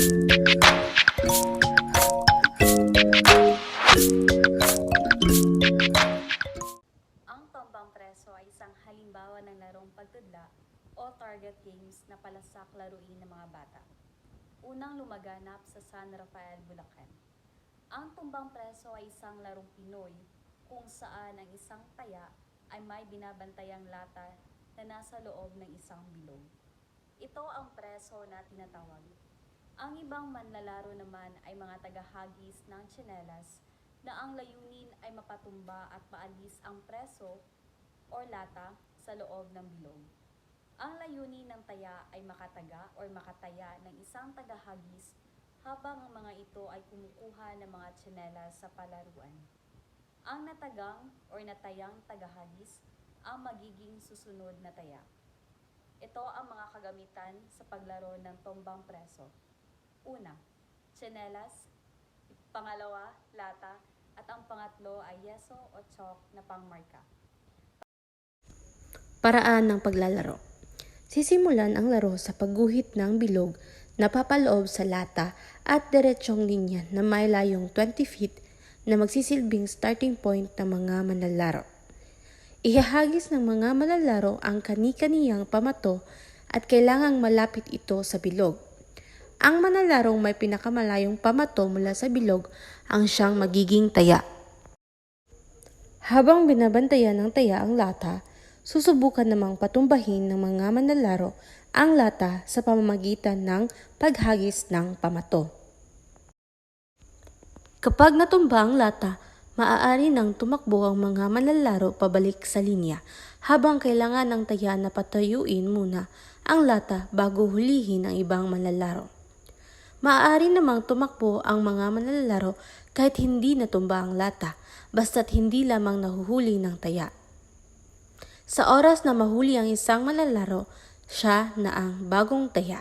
Ang tombang preso ay isang halimbawa ng larong pagtudla o target games na palasak laruin ng mga bata. Unang lumaganap sa San Rafael, Bulacan. Ang tumbang preso ay isang larong Pinoy kung saan ang isang taya ay may binabantayang lata na nasa loob ng isang bilog. Ito ang preso na tinatawag. Ang ibang manlalaro naman ay mga tagahagis ng tsinelas na ang layunin ay mapatumba at maalis ang preso o lata sa loob ng bilog. Ang layunin ng taya ay makataga o makataya ng isang tagahagis habang ang mga ito ay kumukuha ng mga tsinelas sa palaruan. Ang natagang o natayang tagahagis ang magiging susunod na taya. Ito ang mga kagamitan sa paglaro ng tombang preso. Una, tsinelas. Pangalawa, lata. At ang pangatlo ay yeso o chalk na pangmarka. Paraan ng paglalaro. Sisimulan ang laro sa pagguhit ng bilog na papaloob sa lata at diretsyong linya na may layong 20 feet na magsisilbing starting point ng mga manlalaro. Ihahagis ng mga manlalaro ang kani-kaniyang pamato at kailangang malapit ito sa bilog. Ang manlalarong may pinakamalayong pamato mula sa bilog ang siyang magiging taya. Habang binabantayan ng taya ang lata, susubukan namang patumbahin ng mga manlalaro ang lata sa pamamagitan ng paghagis ng pamato. Kapag natumba ang lata, maaari nang tumakbo ang mga manlalaro pabalik sa linya habang kailangan ng taya na patayuin muna ang lata bago hulihin ang ibang manlalaro. Maaari namang tumakbo ang mga manlalaro kahit hindi natumba ang lata, basta't hindi lamang nahuhuli ng taya. Sa oras na mahuli ang isang manlalaro, siya na ang bagong taya.